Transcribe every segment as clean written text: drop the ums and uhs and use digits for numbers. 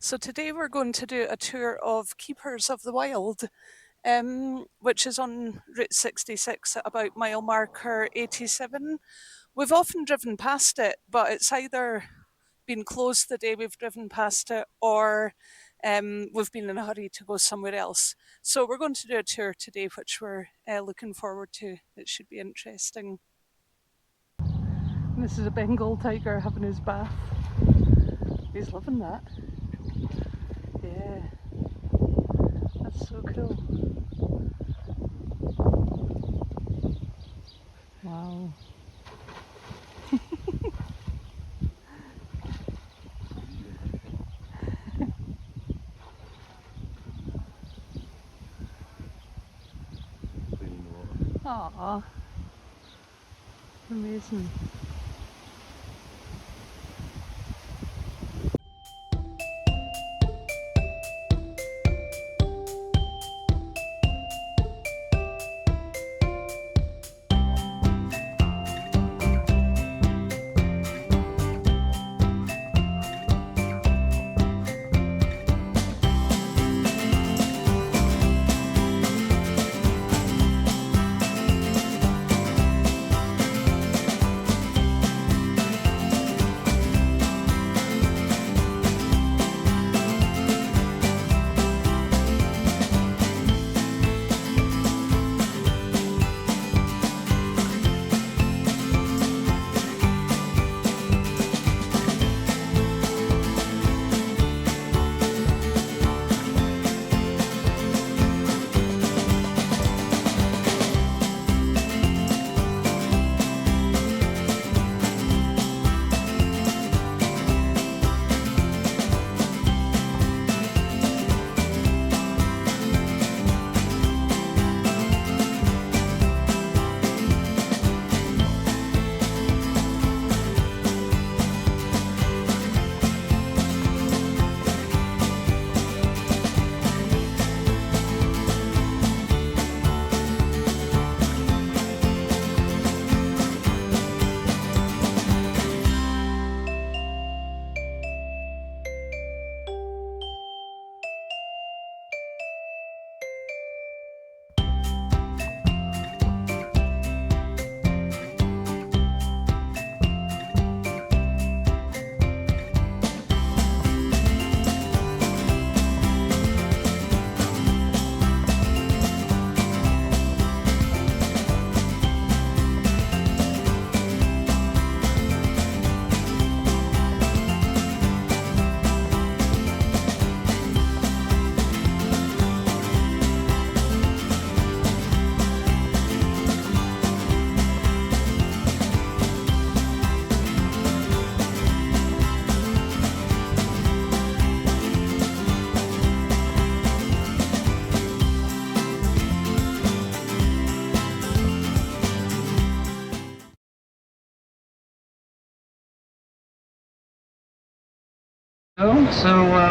So today we're going to do a tour of Keepers of the Wild, which is on Route 66 at about mile marker 87. We've often driven past it, but it's either been closed the day we've driven past it or we've been in a hurry to go somewhere else. So we're going to do a tour today, which we're looking forward to. It should be interesting. This is a Bengal tiger having his bath. He's loving that. Yeah, that's so cool. Wow. Aww. Amazing.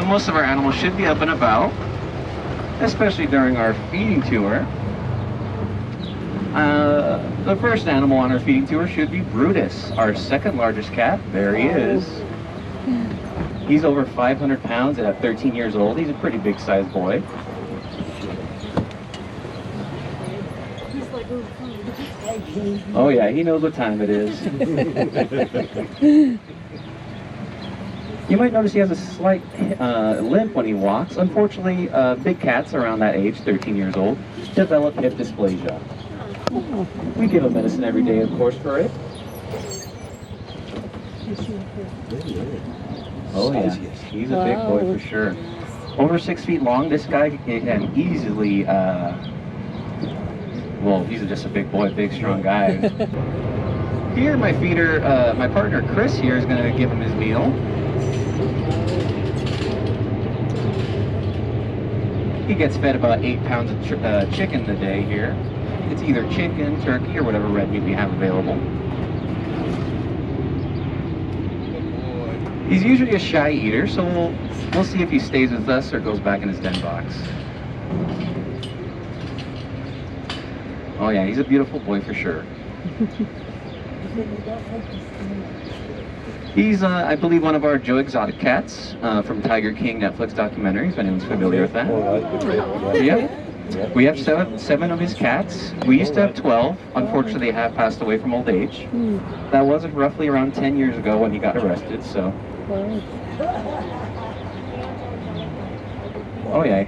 Most of our animals should be up and about, especially during our feeding tour. The first animal on our feeding tour should be Brutus, our second largest cat. There he is. He's over 500 pounds and at 13 years old. He's a pretty big sized boy. Oh yeah, he knows what time it is. You might notice he has a slight limp when he walks. Unfortunately, big cats around that age, 13 years old, develop hip dysplasia. We give him medicine every day, of course, for it. Oh yeah, he's a big boy for sure. Over 6 feet long, this guy can easily, well, he's just a big boy, big strong guy. Here, my feeder, my partner Chris here is gonna give him his meal. He gets fed about 8 pounds of chicken a day here. It's either chicken, turkey, or whatever red meat we have available. He's usually a shy eater, so we'll see if he stays with us or goes back in his den box. Oh yeah, he's a beautiful boy for sure. He's, I believe, one of our Joe Exotic cats from Tiger King Netflix documentaries, if anyone's familiar with that. Yeah. We have seven of his cats. We used to have 12. Unfortunately, they have passed away from old age. That was roughly around 10 years ago when he got arrested, so. Oh, yeah.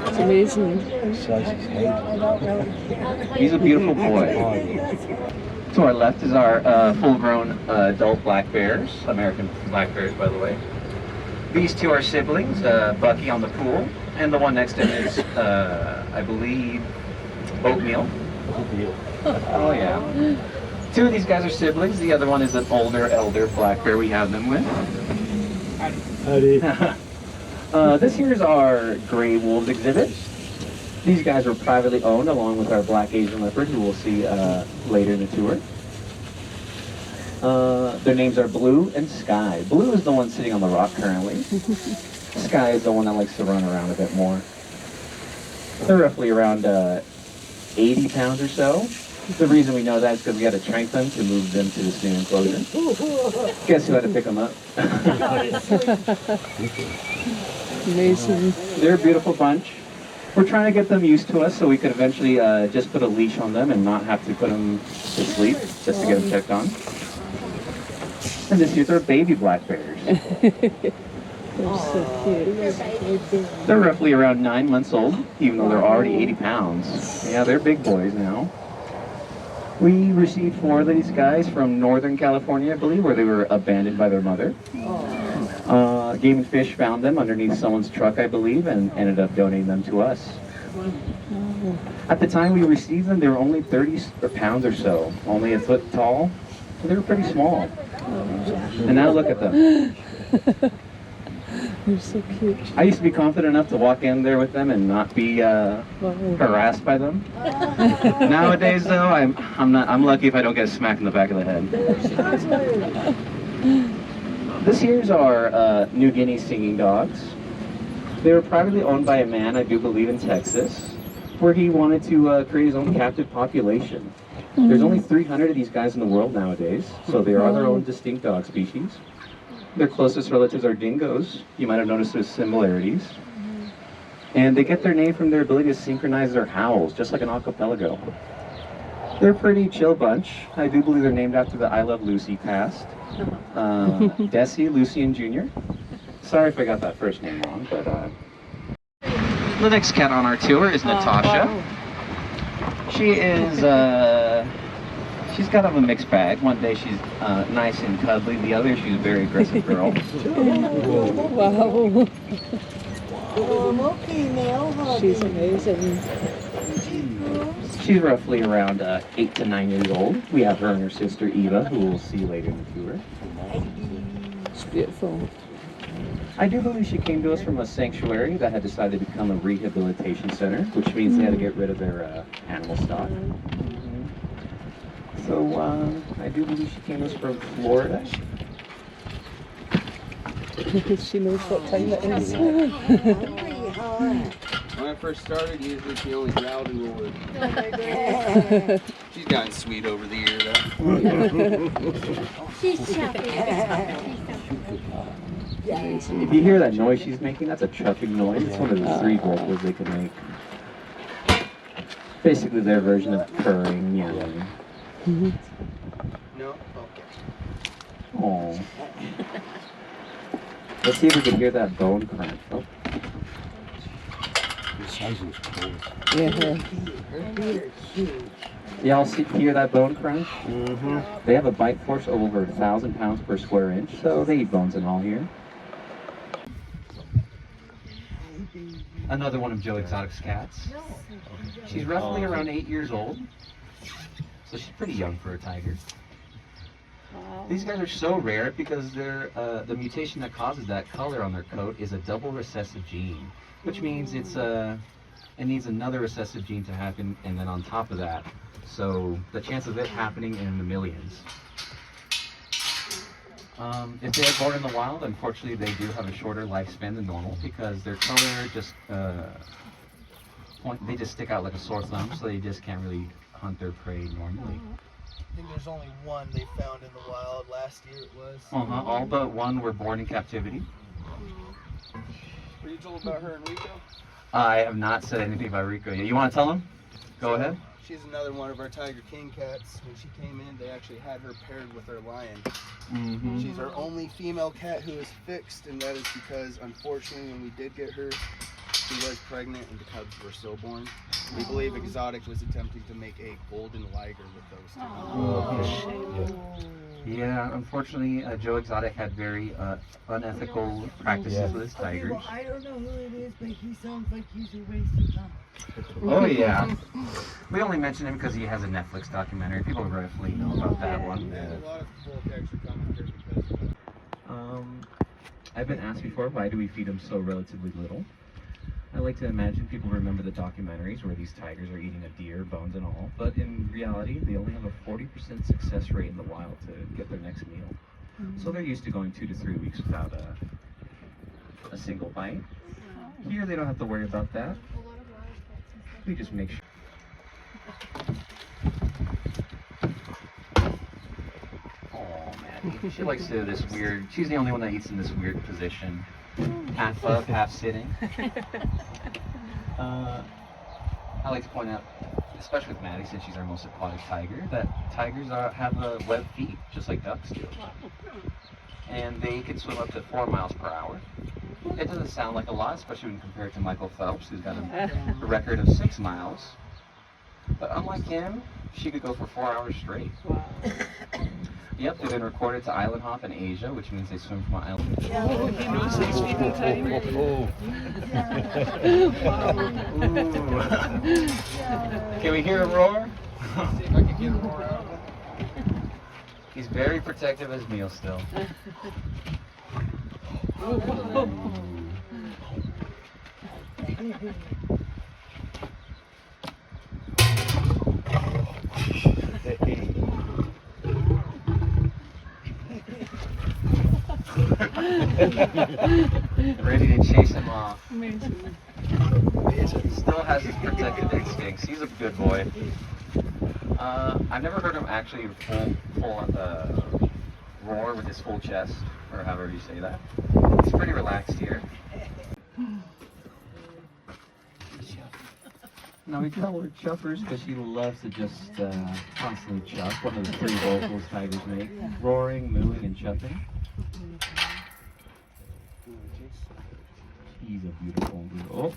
It's amazing. He's a beautiful boy. To our left is our full-grown adult black bears, American black bears, by the way. These two are siblings, Bucky on the pool, and the one next to him is, I believe, Oatmeal. Oh, yeah. Two of these guys are siblings. The other one is an older, elder black bear we have them with. This here is our gray wolves exhibit. These guys were privately owned along with our black Asian leopard, who we'll see later in the tour. Their names are Blue and Sky. Blue is the one sitting on the rock currently. Sky is the one that likes to run around a bit more. They're roughly around 80 pounds or so. The reason we know that is because we had to trank them to move them to this new enclosure. Guess who had to pick them up? Amazing. They're a beautiful bunch. We're trying to get them used to us so we could eventually just put a leash on them and not have to put them to sleep just to get them checked on. And this here's our baby black bears. They're so cute. They're roughly around 9 months old, even though they're already 80 pounds. Yeah, they're big boys now. We received 4 of these guys from Northern California, I believe, where they were abandoned by their mother. Game and Fish found them underneath someone's truck, I believe, and ended up donating them to us. At the time we received them, they were only 30 pounds or so, only a foot tall. So they were pretty small. And now look at them. They're so cute. I used to be confident enough to walk in there with them and not be harassed by them. Nowadays, though, I'm lucky if I don't get a smack in the back of the head. This here's our New Guinea singing dogs. They were privately owned by a man, I do believe, in Texas, where he wanted to create his own captive population. There's only 300 of these guys in the world nowadays, so they are their own distinct dog species. Their closest relatives are dingoes. You might have noticed there's similarities. And they get their name from their ability to synchronize their howls, just like an archipelago. They're a pretty chill bunch. I do believe they're named after the I Love Lucy cast. Desi, Lucian Jr. Sorry if I got that first name wrong, but the next cat on our tour is Natasha. She is, she's kind of a mixed bag. One day she's nice and cuddly, the other she's a very aggressive girl. Wow. She's amazing. She's roughly around 8 to 9 years old. We have her and her sister Eva, who we'll see later in the tour. It's beautiful. I do believe she came to us from a sanctuary that had decided to become a rehabilitation center, which means they had to get rid of their animal stock. So I do believe she came to us from Florida. She knows what time it is. When I first started, usually she only growled and roared. She's gotten sweet over the year, though. She's chuffy. If you hear that noise she's making, that's a chuffing noise. It's one of the 3 vocals they can make. Basically their version of purring, meowing. No? Okay. Aww. Let's see if we can hear that bone crunch. Oh. Yeah. Y'all hear that bone crunch? They have a bite force of over 1,000 pounds per square inch, so they eat bones and all here. Another one of Joe Exotic's cats. She's roughly around 8 years old, so she's pretty young for a tiger. These guys are so rare because they're, the mutation that causes that color on their coat is a double recessive gene, which means it needs another recessive gene to happen, and then on top of that. So the chance of it happening in the millions. If they are born in the wild, unfortunately they do have a shorter lifespan than normal because their color just, they just stick out like a sore thumb, so they just can't really hunt their prey normally. I think there's only one they found in the wild. Last year it was. All but one were born in captivity. Were you told about her and Rico? I have not said anything about Rico yet. You want to tell him? Go ahead. She's another one of our Tiger King cats. When she came in, they actually had her paired with their lion. Mm-hmm. She's our only female cat who is fixed, and that is because, unfortunately, when we did get her, she was pregnant and the cubs were stillborn. We believe Exotic was attempting to make a golden liger with those two. Yeah, unfortunately, Joe Exotic had very unethical practices with his Okay, tigers. well, I don't know who it is, but he sounds like he's a waste of time. Oh yeah. We only mention him because he has a Netflix documentary. People roughly know about that one. And a lot of folk actually come here because of that. I've been asked before, why do we feed them so relatively little? I like to imagine people remember the documentaries where these tigers are eating a deer, bones and all, but in reality, they only have a 40% success rate in the wild to get their next meal. So they're used to going 2 to 3 weeks without a single bite. Here, they don't have to worry about that. We just make sure. Oh man, she likes to do this weird. She's the only one that eats in this weird position, half up, half sitting. I like to point out, especially with Maddie, since she's our most aquatic tiger, that tigers have webbed feet, just like ducks do, and they can swim up to 4 miles per hour. It doesn't sound like a lot, especially when compared to Michael Phelps, who's got a record of 6 miles. But unlike him, she could go for 4 hours straight. Wow. Yep, they've been recorded to island hop in Asia, which means they swim from an island. Oh, he knows he's feeding time. Can we hear a roar? See if I can get a roar out of him. He's very protective of his meal still. Ready to chase him off. Amazing. Still has his protective instincts. He's a good boy. I've never heard him actually full roar with his full chest, or however you say that. He's pretty relaxed here. Now we call her Chuffers because she loves to just constantly chuff. One of the 3 vocals tigers make: roaring, mooing, and chuffing. He's a beautiful girl.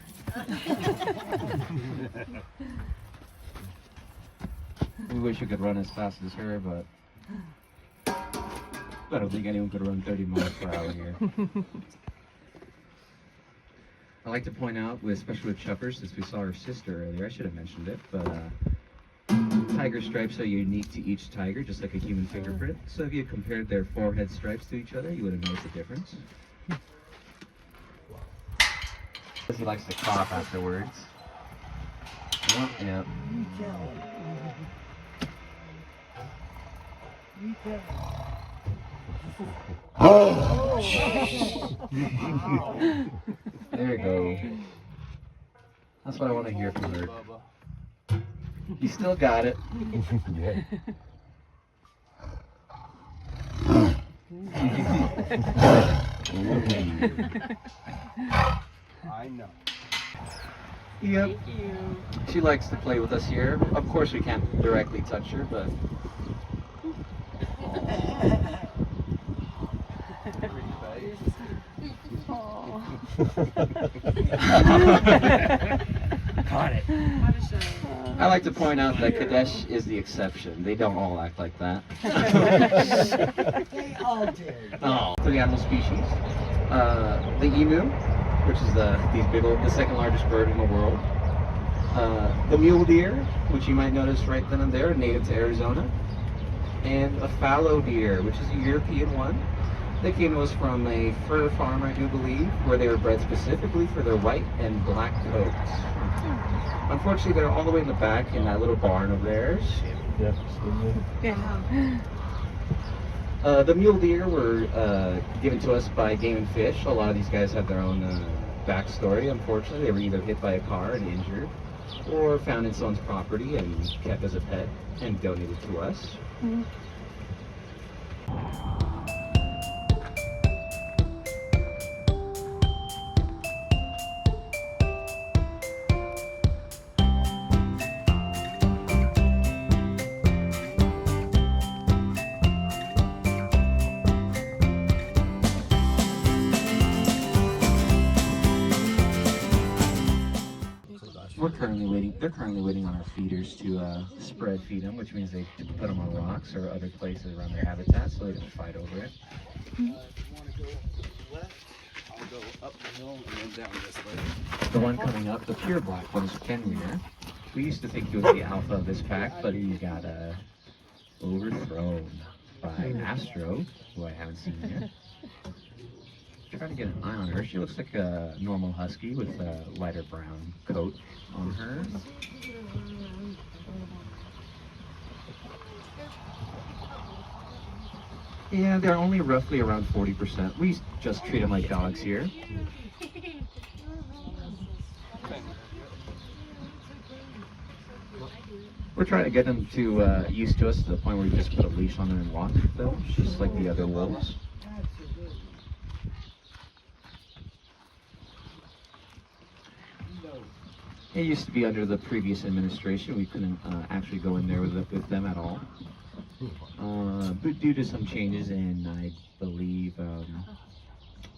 We wish we could run as fast as her, but I don't think anyone could run 30 miles per hour here. I like to point out, especially with Chuffers, since we saw her sister earlier, I should have mentioned it, but tiger stripes are unique to each tiger, just like a human fingerprint. So if you compared their forehead stripes to each other, you would have noticed a difference. Because he likes to cough afterwards. Yep, yep. There you go. That's what I want to hear from her. You still got it. I know. Yep. She likes to play with us here. Of course, we can't directly touch her, but. Got it. I like to point out that Kadesh is the exception. They don't all act like that. They all did. Oh, for the animal species, the emu, which is the second largest bird in the world. The mule deer, which you might notice right then and there, native to Arizona, and a fallow deer, which is a European one. They came to us from a fur farm, I do believe, where they were bred specifically for their white and black coats. Unfortunately, they're all the way in the back in that little barn of theirs. The mule deer were given to us by Game and Fish. A lot of these guys have their own backstory. Unfortunately, they were either hit by a car and injured, or found in someone's property and kept as a pet and donated to us. They're currently waiting on our feeders to spread feed them, which means they put them on rocks or other places around their habitat so they don't fight over it. If you want to go left, I'll go up the hill and then down this way. The one coming up, the pure black one, is Fenrir. We used to think he was the alpha of this pack, but he got overthrown by Astro, who I haven't seen yet. Trying to get an eye on her. She looks like a normal husky with a lighter brown coat on her. Yeah, they're only roughly around 40%. We just treat them like dogs here. We're trying to get them to used to us to the point where we just put a leash on them and walk them, just like the other wolves. It used to be under the previous administration. We couldn't actually go in there with them at all. But due to some changes in, I believe,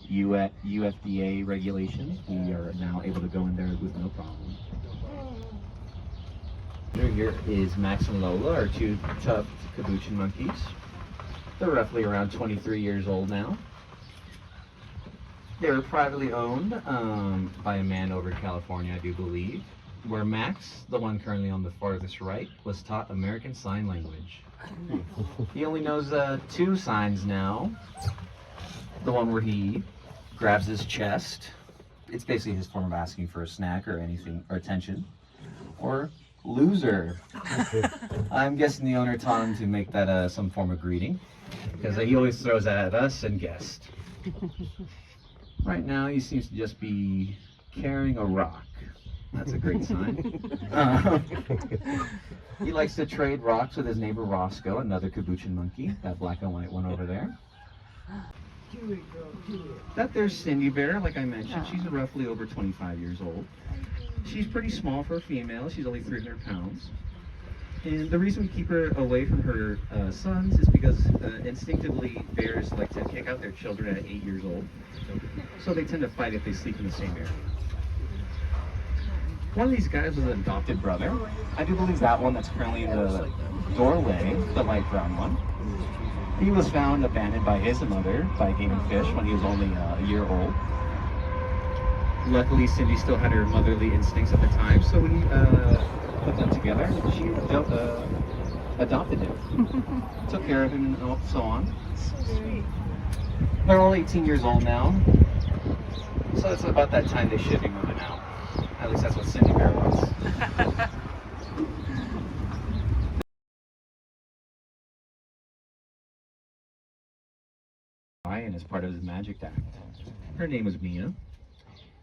UFDA regulations, we are now able to go in there with no problem. Here is Max and Lola, our two tough capuchin monkeys. They're roughly around 23 years old now. They were privately owned by a man over in California, I do believe, where Max, the one currently on the farthest right, was taught American Sign Language. He only knows 2 signs now. The one where he grabs his chest. It's basically his form of asking for a snack or anything, or attention. Or loser. I'm guessing the owner taught him to make that some form of greeting, because he always throws that at us and guests. Right now, he seems to just be carrying a rock. That's a great sign. He likes to trade rocks with his neighbor Roscoe, another capuchin monkey, that black and white one over there. Do it, girl, do it. That there's Cindy Bear, like I mentioned. She's roughly over 25 years old. She's pretty small for a female. She's only 300 pounds. And the reason we keep her away from her sons is because instinctively bears like to kick out their children at 8 years old. So they tend to fight if they sleep in the same area. One of these guys was an adopted brother. I do believe that one that's currently in the doorway, the light brown one. He was found abandoned by his mother by Game and Fish when he was only a year old. Luckily, Cindy still had her motherly instincts at the time, so we put them together. She adopted him, took care of him, and so on. So sweet. They're all 18 years old now, so it's about that time they should be moving out. At least that's what Cindy Bear wants. And as part of his magic act, her name was Mia.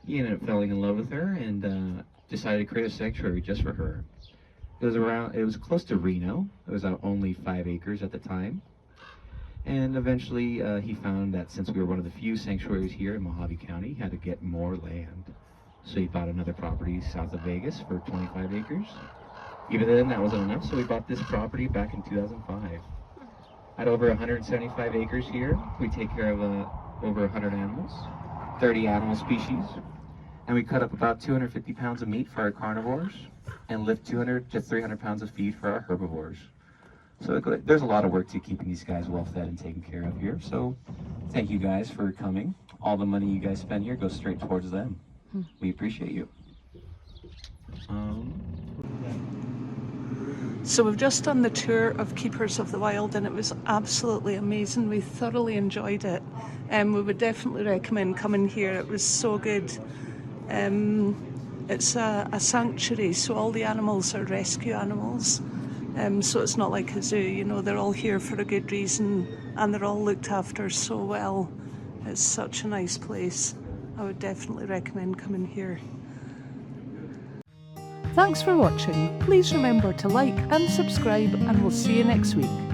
He ended up falling in love with her and decided to create a sanctuary just for her. It was close to Reno. It was only 5 acres at the time. And eventually he found that since we were one of the few sanctuaries here in Mojave County, he had to get more land. So he bought another property south of Vegas for 25 acres. Even then, that wasn't enough, so we bought this property back in 2005. At over 175 acres here, we take care of over 100 animals, 30 animal species, and we cut up about 250 pounds of meat for our carnivores and lift 200 to 300 pounds of feed for our herbivores. So there's a lot of work to keeping these guys well fed and taken care of here. So thank you guys for coming. All the money you guys spend here goes straight towards them. We appreciate you. So we've just done the tour of Keepers of the Wild and it was absolutely amazing. We thoroughly enjoyed it. We would definitely recommend coming here. It was so good. It's a sanctuary, so all the animals are rescue animals. So it's not like a zoo, you know, they're all here for a good reason and they're all looked after so well. It's such a nice place. I would definitely recommend coming here. Thanks for watching. Please remember to like and subscribe, and we'll see you next week.